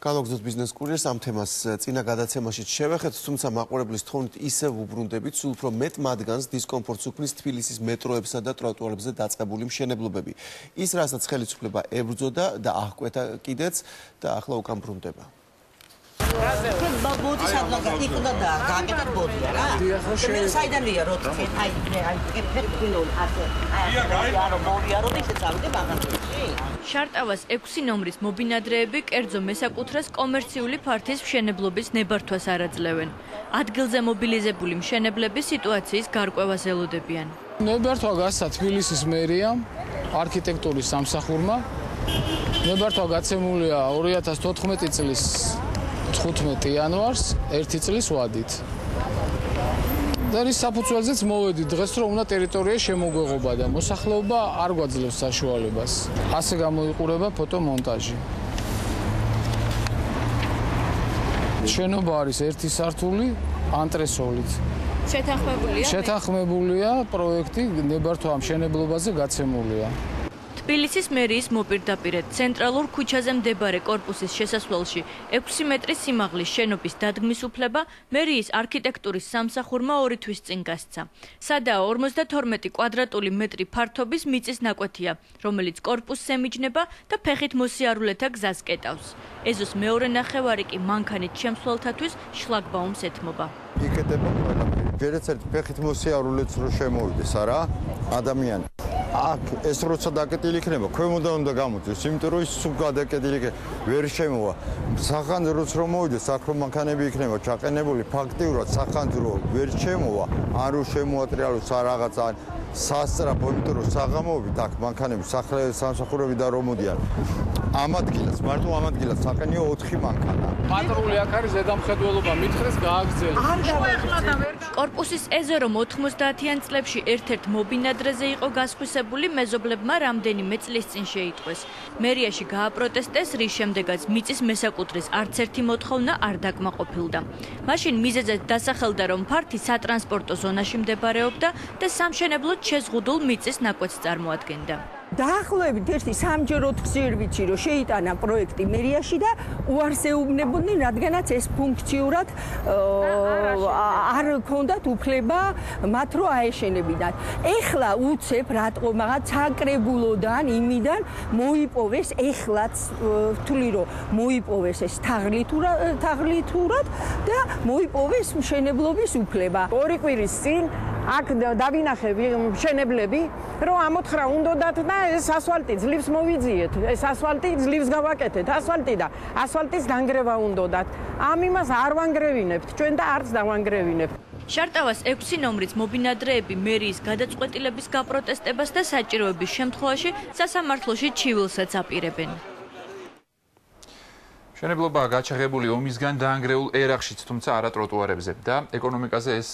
Განაგრძოთ ბიზნეს კურიერს ამ თემას წინა გადაცემაშიც შევეხეთ, თუმცა მაყურებლის თხოვნით ისევ უბრუნდებით, სულ უფრო მეტ მათგანს დისკომფორტს უქმნის თბილისის მეტროებსა და ტროტუარებზე დაწყებული მშენებლობები. ის, რასაც ხელისუფლება ებრძოდა და აღკვეთა კიდეც და ახლა უკან ბრუნდება. შარტავას 6 ნომრის მობინადრეები კერძო მესაკუთრეს კომერციული ფართის მშენებლობის ნებართვას არაძლევენ. ადგილზე მობილიზებული მშენებლები სიტუაციის გარკვევას ელოდებიან. ნებართვა გასცა თბილისის მერიამ, არქიტექტურის სამსახურმა. ნებართვა გაცემულია 2014 წლის 15 იანვარს, 1 წლის ვადით. და ის საფუძველზეც მოვედი დღეს, რომ უნდა ტერიტორია შემოგვეღობა და მოსახლეობა არ გვაძლევს საშუალებას. ასე გამოიყურება ფოტომონტაჟი. შენობა არის 1 სართული ანტრესოლით. შეთანხმებულია პროექტი ნებართვა მშენებლობაზე გაცემულია. თბილისის მერიის მოპირდაპირედ ცენტრალურ ქუჩაზე მდებარე კორპუსის შესასვლელში 6 მეტრის სიმაღლის შენობის დადგმის უფლება მერიის არქიტექტურის სამსახურმა 2 თვის წინ გასცა. სადაა 52 კვადრატული მეტრი ფართობის მიწის ნაკვეთია, რომელიც კორპუსს ემიჯნება და ფეხით მოსიარულეთა გზას კეტავს. ეზოს მეორე ნახევარი კი მანქანით შემცვლელთათვის შლაგბაუმს ეთმობა. იკეტება ყველაფერი. ვერცერთ ფეხით მოსიარულეც რო შემოვიდეს, არა? ადამიანი აქ ეს როცა დაკეტილი იქნება, ქვემოდან უნდა გამოწეს, იმიტომ რომ ის სულ გადაკეტილი ვერ შემოვა. სახანძრო როცა რომ მოვიდეს, აქ რომ მანქანები იქნება ჩაყენებული, ფაქტიურად სახანძრო ვერ შემოვა, ან რო შემოატრიალოს რაღაცა სასწრაფო, იმიტომ რომ საღამოობით აქ მანქანები სამსახურები და რომ მოდიან. ამ ადგილას, მარტო ამ ადგილას საყენიო 4 მანქანა. პატრული აქ არის ზედამხედველობა, მითხრეს გააგრძელოს. კორპუსის ეზო რომ 90-იან წლებში ერთ-ერთ მობინადრეზე იყო გასხვისებული, მეზობლებმა რამდენიმე წლის წინ შეიტყვეს. მერიაში გააპროტესტეს, რის შემდეგაც მიწის მესაკუთრის არც ერთი მოთხოვნა არ დაკმაყოფილდა. მაშინ მიზეზად დასახელდა, რომ ფართი სატრანსპორტო ზონაში მდებარეობდა და სამშენებლოდ შეზღუდულ მიწის ნაკვეთს წარმოადგენდა. დაახლოებით 1-3 გზიერ ვიცი, რომ შეიტანა პროექტი მერიაში და უარს ეუბნებოდნენ, რადგანაც ეს ფუნქციურად არ ჰქონდათ უფლება მათ რო აეშენებინათ. ეხლა უცებ რატომაღაც საკრებულოდან იმიდან მოიპოვეს, ეხლაც ვთვლი რომ მოიპოვეს ეს თაღლითურად და მოიპოვეს მშენებლობის უფლება. 2 კვირის წინ აქ დავინახე მშენებლები, რომ ამოთხრა უნდათ და ეს ასფალტი ძლივს მოვიძიეთ, ეს ასფალტი ძლივს გავაკეთეთ, ასფალტი და ასფალტის დანგრევა უნდათ. ამ იმას არ ვანგრევინებთ, ჩვენ და არც დავანგრევინებთ. შარტავას 6 ნომრის მობინადრეები მერიის გადაწყვეტილების გაპროტესტებას და საჭიროების შემთხვევაში სასამართლოში ჩივილსაც აპირებენ. მშენებლობა გაჩაღებული ომისგან დაანგრეულ ერახშიც, თუმცა არა ტროტუარებზე და ეკონომიკაზე ეს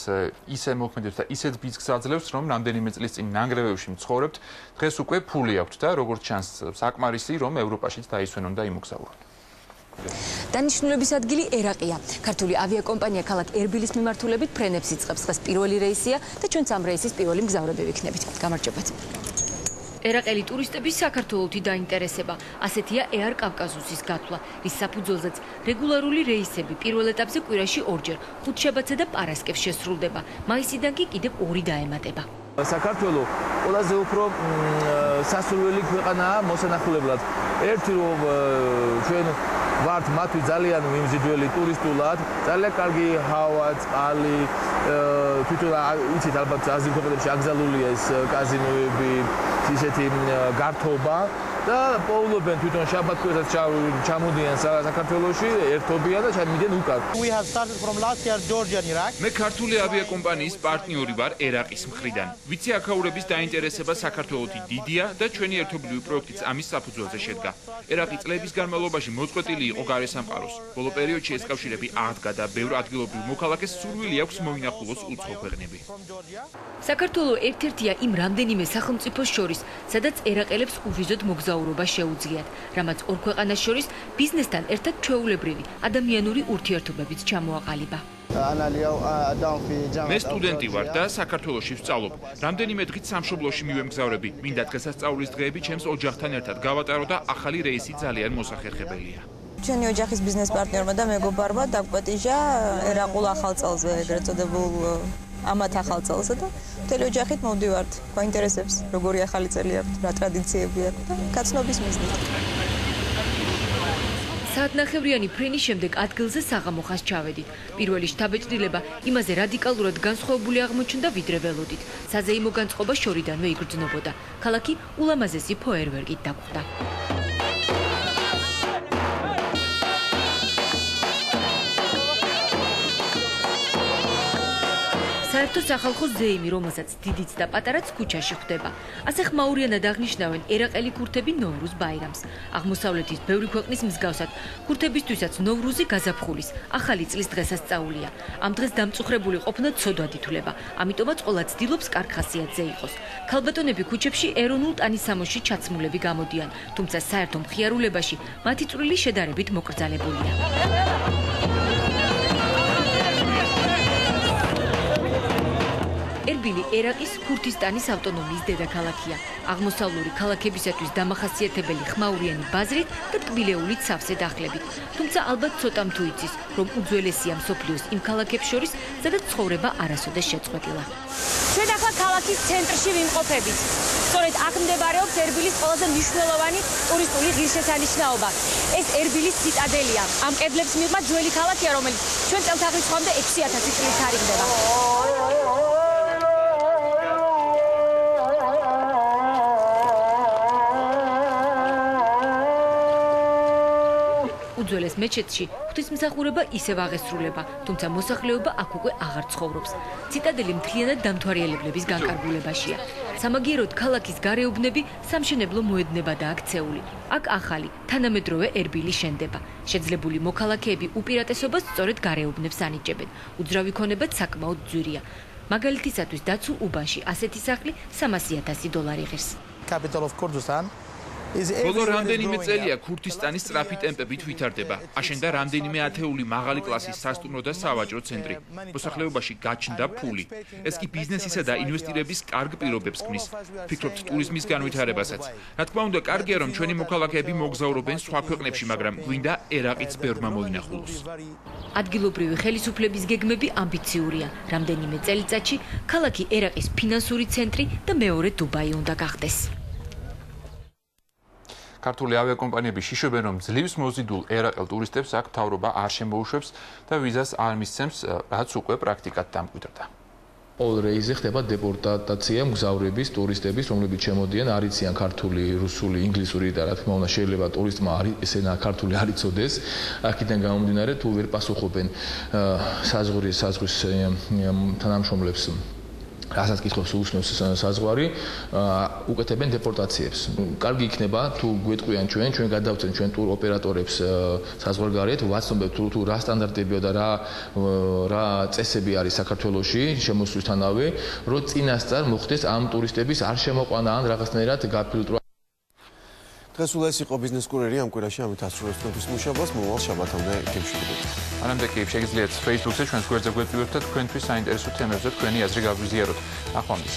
ისე მოქმედებს და ისეთ ბიძგს აძლევს, რომ რამდენიმე წლის წინ ნანგრევებში მცხოვრებთ, დღეს უკვე ფული აქვთ და როგორც ჩანს, საკმარისი, რომ ევროპაშიც დაისვენონ და იმოგზაურონ. დანიშნულების ადგილი ერაყია. ქართული ავიაკომპანია ქალაქ ერბილის მიმართულებით ფრენებს იწყებს. დღეს პირველი რეისია და ჩვენც ამ რეისის პირველი მგზავრები ვიქნებით. გამარჯობათ. ერაყელი ტურისტების საქართველოთი დაინტერესება. ასეთია Air Caucasus-ის გათვლა, რის საფუძველზეც რეგულარული რეისები პირველ ეტაპზე კვირაში 2-ჯერ, ხუთშაბათსა და პარასკევს შესრულდება. მაისიდან კი კიდევ 2 დაემატება. საქართველო ყველაზე უფრო სასურველი ქვეყანაა მოსანახულებლად. ერთი რომ ჩვენ ვართ მათთვის ძალიან მიმზიდველი ტურისტულად, ძალიან კარგი ჰავა, წყალი, თვითონ იცით ალბათ აზიის ქვეყნებში აკრძალულია ეს კაზინოები, ისეთი გართობა და პოულობენ თვითონ შაბათ-კვირას ჩამოდიან საქართველოში, ერთობიან და ჩამიდიან უკან. მე ქართული ავიაკომპანიის პარტნიორი ვარ ერაყის მხრიდან. ვიცი აქაურების დაინტერესება საქართველოთი დიდია და ჩვენი ერთობლივი პროექტიც ამის საფუძველზე შედგა. ერაყი წლების განმავლობაში მოწყვეტილი იყო გარესამყაროს. ბოლო პერიოდში ეს კავშირები აღდგა და ბევრ ადგილობრივ მოქალაქეს სურვილი აქვს მოინახულოს უცხო ქვეყნები. საქართველო ერთ-ერთია იმ რამდენიმე სახელმწიფოს შორის, სადაც ერაყელებს უვიზოდ მოგზაურობა შეუძლიათ, რამაც ორ ქვეყანას შორის ბიზნესთან ერთად ჩვეულებრივი ადამიანური ურთიერთობებიც ჩამოაყალიბა. მე სტუდენტი ვარ და საქართველოში ვსწავლობ. რამდენიმე დღით სამშობლოში მივემგზავრები. მინდა დღესასწაულის დღეები ჩემს ოჯახთან ერთად გავატარო და ახალი რეისი ძალიან მოსახერხებელია. ჩვენი ოჯახის ბიზნეს პარტნიორმა და მეგობარმა დაგვპატიჟა ერაყულ ახალ წელზე, ეგრეთ წოდებულ ამათ ახალ წელზე და მთელი ოჯახით მოვდივართ. გვაინტერესებს როგორი ახალი წელი აქვს, რა ტრადიციები აქვს და გაცნობის მიზნით. საათნახევრიანი ფრენის შემდეგ ადგილზე საღამო ხაზს ჩავედით. პირველი შთაბეჭდილება იმაზე რადიკალურად განსხვავებული აღმოჩნდა, ვიდრე ველოდით. საზეიმო განწყობა შორიდანვე იგრძნობოდა. ქალაქი ულამაზესი ფოიერვერკით დაგვხვდა. საერთო სახალხო ზეიმი, რომელსაც დიდიც და პატარაც ქუჩაში ხვდება. ასე ხმაურიანად აღნიშნავენ ერაყელი ქურთები ნოვრუზ ბაირამს. აღმოსავლეთის ბევრი ქვეყნის მსგავსად, ქურთებისთვისაც ნოვრუზი გაზაფხულის, ახალი წლის დღესასწაულია. ამ დღეს დამწუხრებული ყოფნა ცოდვად ითვლება, ამიტომაც ყველა ცდილობს კარგ ხასიათზე იყოს. ქალბატონები ქუჩებში ეროვნულ ტანისამოსში ჩაცმულები გამოდიან, თუმცა საერთო მხიარულებაში მათი წვლილი შედარებით მოკრძალებულია. ერბილი ერაყის ქურთისტანის ავტონომიის დედაქალაქია. აღმოსავლური ქალაქებისათვის დამახასიათებელი ხმაურიანი ბაზრით და ტკბილეულით სავსე დახლებით. თუმცა ალბათ ცოტამ თუ იცის, რომ უძველესია მსოფლიოს იმ ქალაქებს შორის, სადაც ცხოვრება არასოდეს შეწყვეტილა. ჩვენ ახლა ქალაქის ცენტრში ვიმყოფებით. სწორედ აქ მდებარეობს ერბილის ყველაზე მნიშვნელოვანი ტურისტული ღირსშესანიშნაობა. ეს ერბილის ციტადელია. ამ კედლებს მიღმა ძველი ქალაქია, რომელიც ჩვენ წელთაღრიცხვამდე 6000 წლის თარიღდება. უძველეს მეჩეთში ღვთისმსახურება ისევ აღესრულება, თუმცა მოსახლეობა აქ უკვე აღარ ცხოვრობს. ციტადელი მთლიანად დამთვალიერებლების განკარგულებაშია. სამაგიეროდ ქალაქის გარეუბნები სამშენებლო მოედნებადაა ქცეული. აქ ახალი, თანამედროვე ერბილი შენდება. შეძლებული მოქალაქეები უპირატესობას სწორედ გარეუბნებს ანიჭებენ. უძრავი ქონებაც საკმაოდ ძვირია. მაგალითისათვის დაცულ უბანში ასეთი სახლი $300,000 ღირს. Capital of Kurdistan. ბოლო რამდენიმე წელია ქურთისტანის სწრაფი ტემპებით ვითარდება. აშენდა რამდენიმე ათეული მაღალი კლასის სასტუმრო და სავაჭრო ცენტრი. მოსახლეობაში გაჩნდა ფული. ეს კი ბიზნესისა და ინვესტირების კარგ პირობებს ქმნის. ფიქრობთ ტურიზმის განვითარებასაც. რა თქმა უნდა, კარგია რომ ჩვენი მოქალაქეები მოგზაურობენ სხვა ქვეყნებში, მაგრამ გვინდა ერაყიც ბევრმა მოინახულოს. ადგილობრივი ხელისუფლების გეგმები ამბიციურია. რამდენიმე წელიწადში ქალაქი ერაყის ფინანსური ცენტრი და მეორე დუბაი უნდა გახდეს. ქართული ავიაკომპანიები შიშობენ, რომ ძლივს მოზიდულ ერაყელ ტურისტებს აქ მთავრობა არ შემოუშვებს და ვიზას არ მისცემს, რაც უკვე პრაქტიკად დამკვიდრდა. ყოველ რეიზზე ხდება დეპორტაცია მგზავრების, ტურისტების, რომლებიც შემოდიან, არ იციან ქართული, რუსული, ინგლისური და რა თქმა უნდა შეიძლება ტურისტმა ესენა ქართული არ იცოდეს. აქედან გამომდინარე, თუ ვერ პასუხობენ საზღვრის თანამშრომლებს რასაც კითხავს უსმენს საზღვარი, უკეთებენ დეპორტაციებს. კარგი იქნება თუ გვეტყვიან ჩვენ გადავწენ ჩვენ ტურ ოპერატორებს საზღვარგარეთ, ვაცნობებთ თუ რა სტანდარტებია და რა წესები არის საქართველოში შემოსვლისთანავე, რომ წინასწარ მოხდეს ამ ტურისტების არ შემოყვანა ან რაღაცნაირად გაფილტრვა. დღესულ ეს იყო ბიზნეს კურიერი, ამ კვირაში ამით ასრულებს თქვენთვის მუშაობას, მომავალ შაბათამდე გემშვიდობებით. მანამდე კი შეგიძლიათ Facebook-ზე ჩვენს გვერდზე გვეპიროთ და თქვენთვის საინტერესო თემებზე თქვენი აზრი გაგვიზიაროთ. ნახვამდის.